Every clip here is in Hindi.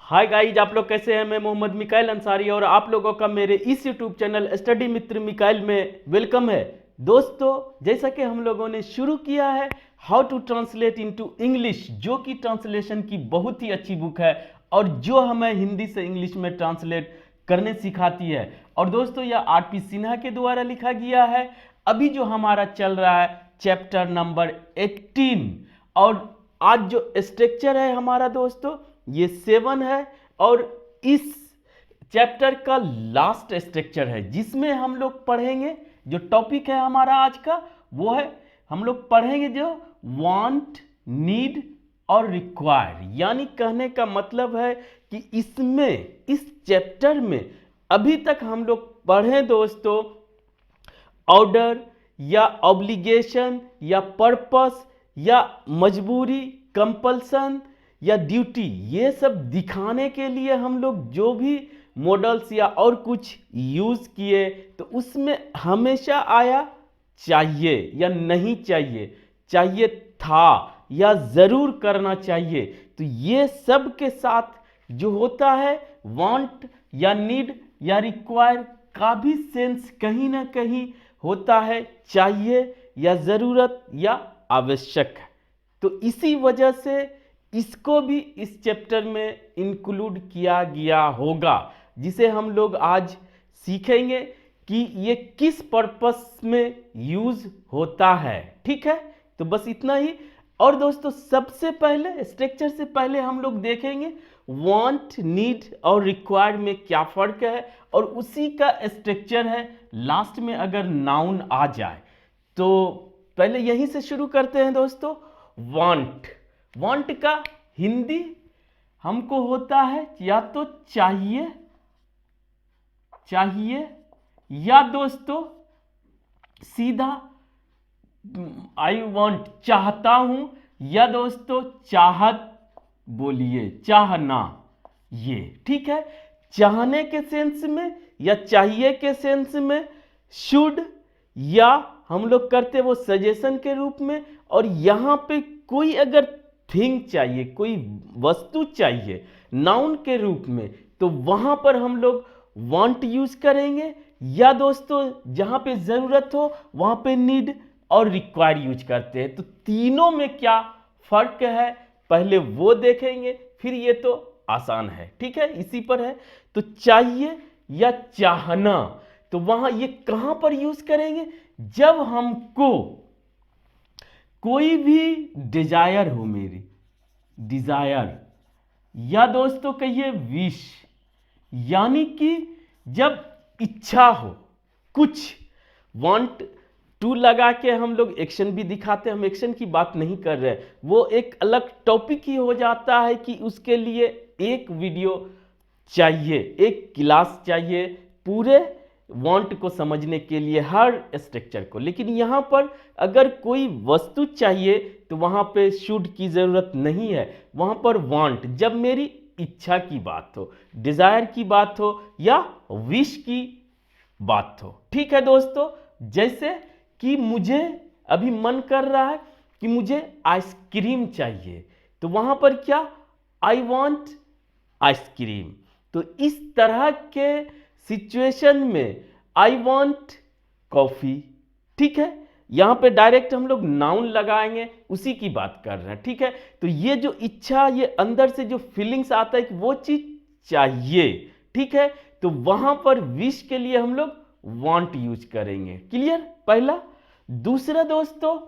हाय गाइज, आप लोग कैसे हैं। मैं मोहम्मद मिकाइल अंसारी और आप लोगों का मेरे इस यूट्यूब चैनल स्टडी मित्र मिकाइल में वेलकम है। दोस्तों, जैसा कि हम लोगों ने शुरू किया है how to translate into English, जो कि ट्रांसलेशन की बहुत ही अच्छी बुक है और जो हमें हिंदी से इंग्लिश में ट्रांसलेट करने सिखाती है। और दोस्तों, यह आरपी सिन्हा के द्वारा लिखा गया है। अभी जो हमारा चल रहा है चैप्टर नंबर 18 और आज जो स्ट्रक्चर है हमारा दोस्तों ये 7 है और इस चैप्टर का लास्ट स्ट्रक्चर है जिसमें हम लोग पढ़ेंगे। जो टॉपिक है हमारा आज का वो है हम लोग पढ़ेंगे जो वांट, नीड और रिक्वायर। यानी कहने का मतलब है कि इसमें इस चैप्टर में अभी तक हम लोग पढ़े दोस्तों ऑर्डर या ऑब्लिगेशन या पर्पस या मजबूरी, कंपल्सन या ड्यूटी, ये सब दिखाने के लिए हम लोग जो भी मॉडल्स या और कुछ यूज़ किए तो उसमें हमेशा आया चाहिए या नहीं चाहिए, चाहिए था या ज़रूर करना चाहिए। तो ये सब के साथ जो होता है वांट या नीड या रिक्वायर का भी सेंस कहीं ना कहीं होता है चाहिए या ज़रूरत या आवश्यक है। तो इसी वजह से इसको भी इस चैप्टर में इंक्लूड किया गया होगा, जिसे हम लोग आज सीखेंगे कि ये किस पर्पस में यूज होता है। ठीक है, तो बस इतना ही। और दोस्तों, सबसे पहले स्ट्रक्चर से पहले हम लोग देखेंगे वांट, नीड और रिक्वायर्ड में क्या फर्क है और उसी का स्ट्रक्चर है लास्ट में अगर नाउन आ जाए। तो पहले यहीं से शुरू करते हैं दोस्तों। वांट, वांट का हिंदी हमको होता है या तो चाहिए, चाहिए या दोस्तों सीधा आई वांट चाहता हूं या दोस्तों चाहत बोलिए चाहना। ये ठीक है, चाहने के सेंस में या चाहिए के सेंस में शुड या हम लोग करते वो सजेशन के रूप में। और यहां पे कोई अगर थिंग चाहिए, कोई वस्तु चाहिए नाउन के रूप में, तो वहां पर हम लोग वांट यूज करेंगे या दोस्तों जहां पे जरूरत हो वहां पे नीड और रिक्वायर यूज करते हैं। तो तीनों में क्या फर्क है पहले वो देखेंगे, फिर ये तो आसान है। ठीक है, इसी पर है। तो चाहिए या चाहना, तो वहां ये कहां पर यूज करेंगे जब हमको कोई भी डिजायर हो, मेरी डिजायर या दोस्तों कहिए विश, यानी कि जब इच्छा हो कुछ। वांट टू लगा के हम लोग एक्शन भी दिखाते हैं, हम एक्शन की बात नहीं कर रहे, वो एक अलग टॉपिक ही हो जाता है कि उसके लिए एक वीडियो चाहिए, एक क्लास चाहिए पूरे वांट को समझने के लिए हर स्ट्रक्चर को। लेकिन यहाँ पर अगर कोई वस्तु चाहिए तो वहाँ पे शुड की ज़रूरत नहीं है, वहाँ पर वांट जब मेरी इच्छा की बात हो, डिज़ायर की बात हो या विश की बात हो। ठीक है दोस्तों, जैसे कि मुझे अभी मन कर रहा है कि मुझे आइसक्रीम चाहिए, तो वहाँ पर क्या आई वांट आइसक्रीम। तो इस तरह के सिचुएशन में आई वांट कॉफी। ठीक है, यहां पे डायरेक्ट हम लोग नाउन लगाएंगे, उसी की बात कर रहे हैं। ठीक है, तो ये जो इच्छा, ये अंदर से जो फीलिंग्स आता है कि वो चीज चाहिए, ठीक है, तो वहां पर विश के लिए हम लोग वांट यूज करेंगे। क्लियर पहला। दूसरा दोस्तों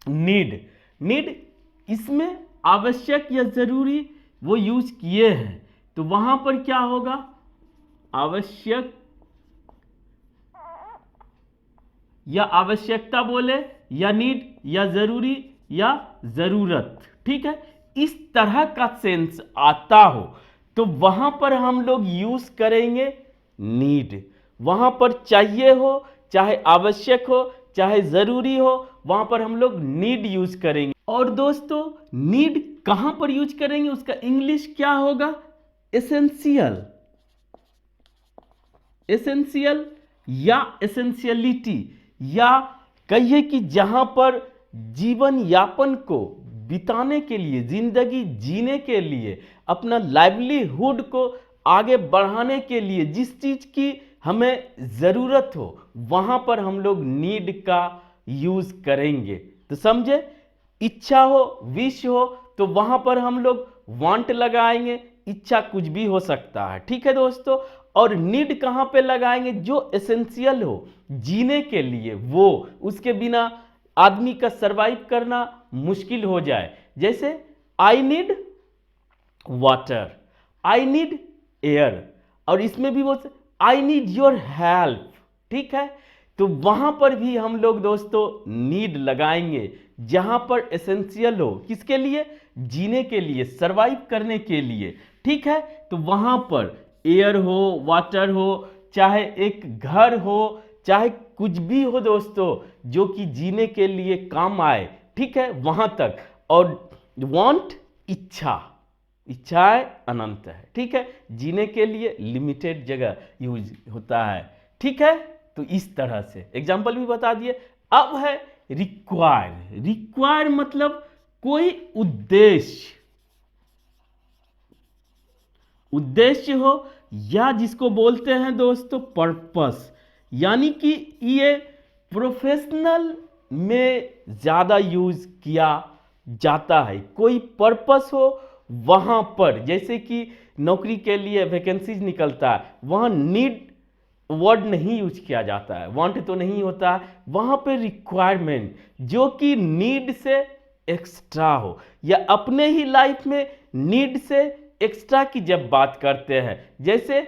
नीड, नीड इसमें आवश्यक या जरूरी वो यूज किए हैं, तो वहां पर क्या होगा आवश्यक या आवश्यकता बोले या नीड या जरूरी या जरूरत। ठीक है, इस तरह का सेंस आता हो तो वहां पर हम लोग यूज करेंगे नीड। वहां पर चाहिए हो, चाहे आवश्यक हो, चाहे जरूरी हो, वहां पर हम लोग नीड यूज करेंगे। और दोस्तों नीड कहां पर यूज करेंगे, उसका इंग्लिश क्या होगा एसेंशियल, एसेंशियल या एसेंशियलिटी, या कहिए कि जहां पर जीवन यापन को बिताने के लिए, जिंदगी जीने के लिए, अपना लाइवलीहुड को आगे बढ़ाने के लिए जिस चीज की हमें जरूरत हो वहां पर हम लोग नीड का यूज करेंगे। तो समझे, इच्छा हो, विश हो, तो वहां पर हम लोग वांट लगाएंगे। इच्छा कुछ भी हो सकता है, ठीक है दोस्तों। और नीड कहां पे लगाएंगे? जो एसेंशियल हो जीने के लिए, वो उसके बिना आदमी का सरवाइव करना मुश्किल हो जाए। जैसे I need water, I need air, और इसमें भी वो आई नीड योर हेल्प, ठीक है। तो वहां पर भी हम लोग दोस्तों नीड लगाएंगे जहां पर एसेंशियल हो, किसके लिए? जीने के लिए, सरवाइव करने के लिए, ठीक है। तो वहां पर एयर हो, वाटर हो, चाहे एक घर हो, चाहे कुछ भी हो दोस्तों जो कि जीने के लिए काम आए, ठीक है, वहां तक। और वांट इच्छा, इच्छाएं अनंत है, ठीक है। जीने के लिए लिमिटेड जगह यूज होता है, ठीक है। तो इस तरह से एग्जाम्पल भी बता दिए। अब है रिक्वायर। रिक्वायर मतलब कोई उद्देश्य, उद्देश्य हो, या जिसको बोलते हैं दोस्तों पर्पस, यानी कि ये प्रोफेशनल में ज्यादा यूज किया जाता है। कोई पर्पस हो वहां पर, जैसे कि नौकरी के लिए वैकेंसीज निकलता है, वहां नीड वर्ड नहीं यूज किया जाता है, वांट तो नहीं होता है, वहां पे रिक्वायरमेंट जो कि नीड से एक्स्ट्रा हो, या अपने ही लाइफ में नीड से एक्स्ट्रा की जब बात करते हैं, जैसे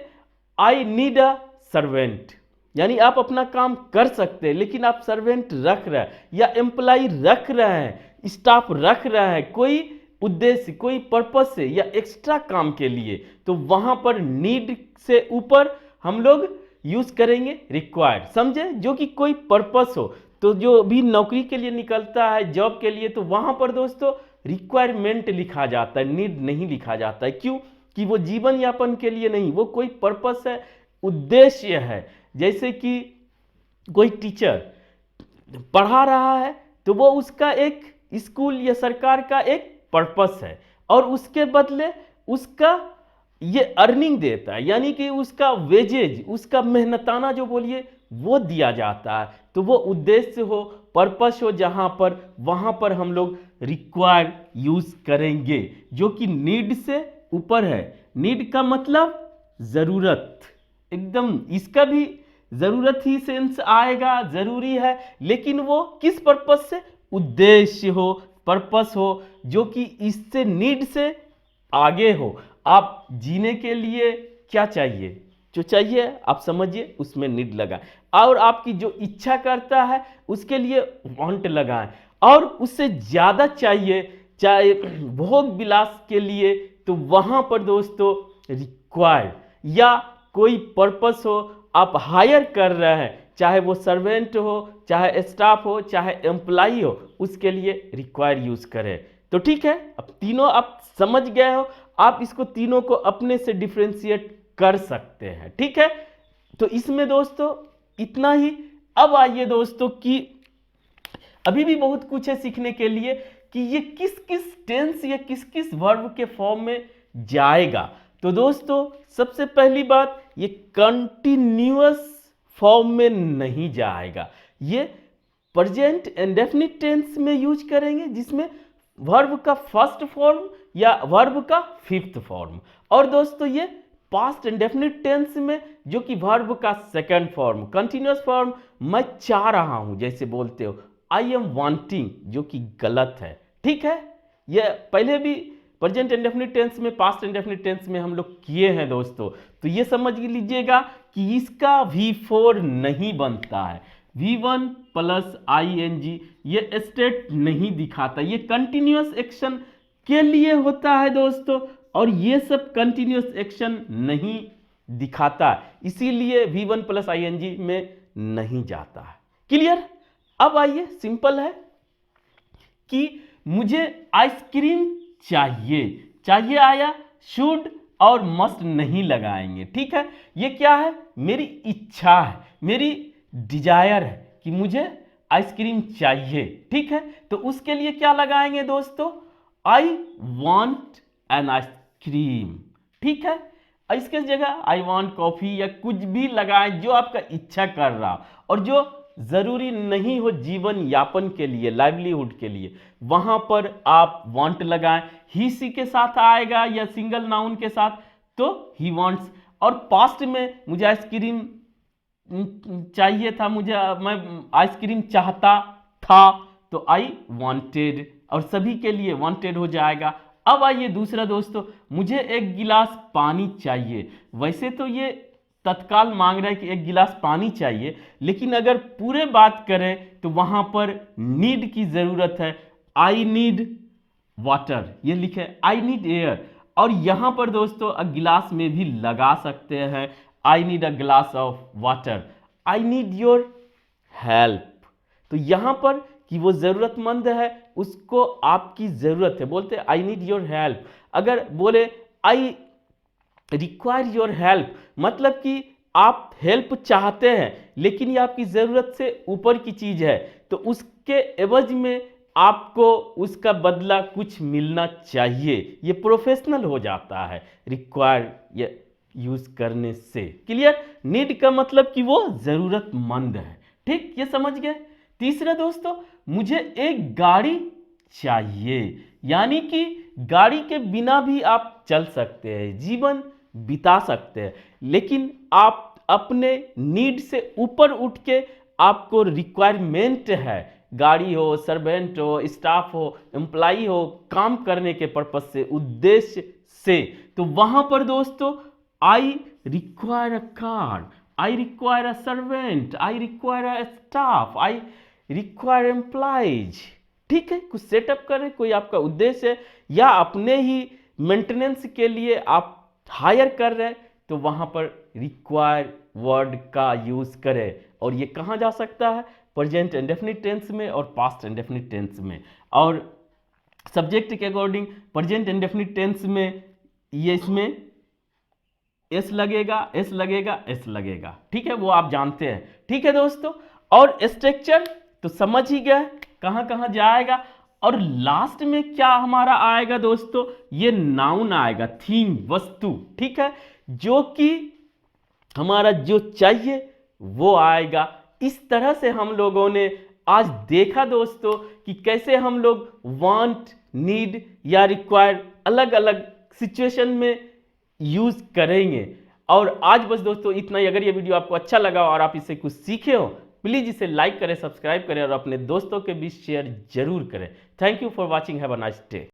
आई नीड अ सर्वेंट, यानी आप अपना काम कर सकते हैं लेकिन आप सर्वेंट रख रहे हैं, या एम्प्लॉय रख रहे हैं, स्टाफ रख रहे हैं कोई उद्देश्य, कोई पर्पस से, या एक्स्ट्रा काम के लिए, तो वहां पर नीड से ऊपर हम लोग यूज करेंगे रिक्वायर्ड, समझे, जो कि कोई पर्पस हो। तो जो भी नौकरी के लिए निकलता है, जॉब के लिए, तो वहां पर दोस्तों रिक्वायरमेंट लिखा जाता है, नीड नहीं लिखा जाता है। क्यों? कि वो जीवन यापन के लिए नहीं, वो कोई पर्पस है, उद्देश्य है। जैसे कि कोई टीचर पढ़ा रहा है तो वो उसका एक स्कूल या सरकार का एक पर्पस है, और उसके बदले उसका ये अर्निंग देता है, यानी कि उसका वेजेज, उसका मेहनताना जो बोलिए वो दिया जाता है। तो वो उद्देश्य हो, पर्पस हो जहां पर, वहां पर हम लोग रिक्वायर यूज करेंगे, जो कि नीड से ऊपर है। नीड का मतलब जरूरत, एकदम इसका भी जरूरत ही सेंस आएगा, जरूरी है, लेकिन वो किस पर्पस से? उद्देश्य हो, पर्पस हो, जो कि इससे नीड से आगे हो। आप जीने के लिए क्या चाहिए, जो चाहिए आप समझिए, उसमें नीड लगाएं, और आपकी जो इच्छा करता है उसके लिए वांट लगाएं, और उससे ज्यादा चाहिए, चाहे भोग विलास के लिए, तो वहां पर दोस्तों रिक्वायर, या कोई पर्पस हो, आप हायर कर रहे हैं, चाहे वो सर्वेंट हो, चाहे स्टाफ हो, चाहे एम्प्लॉय हो, उसके लिए रिक्वायर यूज करें। तो ठीक है, अब तीनों आप समझ गए हो, आप इसको तीनों को अपने से डिफरेंशिएट कर सकते हैं, ठीक है। तो इसमें दोस्तों इतना ही। अब आइए दोस्तों कि अभी भी बहुत कुछ है सीखने के लिए कि ये किस किस टेंस या किस किस वर्ब के फॉर्म में जाएगा। तो दोस्तों सबसे पहली बात, ये कंटिन्यूअस फॉर्म में नहीं जाएगा, ये प्रेजेंट इंडेफिनिट टेंस में यूज करेंगे, जिसमें वर्ब का फर्स्ट फॉर्म या वर्ब का फिफ्थ फॉर्म, और दोस्तों ये पास्ट इंडेफिनिट टेंस में जो कि वर्ब का सेकंड फॉर्म। कंटिन्यूअस फॉर्म मैं चाह रहा हूं जैसे बोलते हो, आई एम वांटिंग, जो कि गलत है, ठीक है। ये पहले भी प्रेजेंट इंडेफिनिट टेंस में, पास्ट इंडेफिनिट टेंस में हम लोग किए हैं दोस्तों। तो ये समझ लीजिएगा कि इसका V4 नहीं बनता है, V1 प्लस ING ये स्टेट नहीं दिखाता, ये कंटिन्यूअस एक्शन के लिए होता है दोस्तों, और ये सब कंटिन्यूअस एक्शन नहीं दिखाता, इसीलिए V1 प्लस ING में नहीं जाता है। क्लियर? अब आइए, सिंपल है कि मुझे आइसक्रीम चाहिए, चाहिए आया, शुड और मस्ट नहीं लगाएंगे, ठीक है। ये क्या है? मेरी इच्छा है, मेरी डिजायर है कि मुझे आइसक्रीम चाहिए, ठीक है। तो उसके लिए क्या लगाएंगे दोस्तों? आई वॉन्ट एन आइसक्रीम, ठीक है। इसके जगह आई वॉन्ट कॉफी या कुछ भी लगाएं जो आपका इच्छा कर रहा और जो जरूरी नहीं हो जीवन यापन के लिए, लाइवलीहुड के लिए, वहां पर आप वांट लगाएं। ही सी के साथ आएगा या सिंगल नाउन के साथ तो ही वांट्स। और पास्ट में मुझे आइसक्रीम चाहिए था, मैं आइसक्रीम चाहता था तो आई वांटेड, और सभी के लिए वांटेड हो जाएगा। अब आइए दूसरा दोस्तों, मुझे एक गिलास पानी चाहिए। वैसे तो ये तत्काल मांग रहा है कि एक गिलास पानी चाहिए, लेकिन अगर पूरे बात करें तो वहां पर नीड की जरूरत है। आई नीड वाटर, ये लिखे आई नीड एयर। और यहां पर दोस्तों गिलास में भी लगा सकते हैं, I need a glass of water, I need your help. तो यहां पर कि वो जरूरतमंद है, उसको आपकी जरूरत है, बोलते आई नीड योर हेल्प। अगर बोले आई रिक्वायर योर हेल्प, मतलब कि आप हेल्प चाहते हैं लेकिन ये आपकी जरूरत से ऊपर की चीज है, तो उसके एवज में आपको उसका बदला कुछ मिलना चाहिए। ये प्रोफेशनल हो जाता है रिक्वायर यूज करने से। क्लियर? नीड का मतलब कि वो जरूरतमंद है। ठीक, ये समझ गए। तीसरा दोस्तों, मुझे एक गाड़ी चाहिए, यानी कि गाड़ी के बिना भी आप चल सकते हैं, जीवन बिता सकते हैं, लेकिन आप अपने नीड से ऊपर उठ के आपको रिक्वायरमेंट है, गाड़ी हो, सर्वेंट हो, स्टाफ हो, एम्प्लाई हो, काम करने के पर्पज से, उद्देश्य से, तो वहां पर दोस्तों I require a car, I require a servant, I require a staff, I require employees. ठीक है, कुछ सेटअप करें, कोई आपका उद्देश्य है या अपने ही मेंटेनेंस के लिए आप हायर कर रहे हैं, तो वहां पर रिक्वायर वर्ड का यूज करें। और ये कहां जा सकता है? प्रेजेंट इंडेफिनिट टेंस में और पास्ट इंडेफिनिट टेंस में। और सब्जेक्ट के अकॉर्डिंग प्रेजेंट इंडेफिनिट टेंस में ये इसमें एस लगेगा, एस लगेगा, एस लगेगा। ठीक है, वो आप जानते हैं। ठीक है दोस्तों, और स्ट्रक्चर तो समझ ही गए कहां कहां जाएगा। और लास्ट में क्या हमारा आएगा दोस्तों? ये नाउन आएगा, थीम, वस्तु। ठीक है, जो कि हमारा जो चाहिए वो आएगा। इस तरह से हम लोगों ने आज देखा दोस्तों कि कैसे हम लोग वांट, नीड या रिक्वायर अलग अलग सिचुएशन में यूज करेंगे। और आज बस दोस्तों इतना ही। अगर ये वीडियो आपको अच्छा लगा और आप इससे कुछ सीखे हो, प्लीज इसे लाइक करें, सब्सक्राइब करें और अपने दोस्तों के बीच शेयर जरूर करें। Thank you for watching, have a nice day.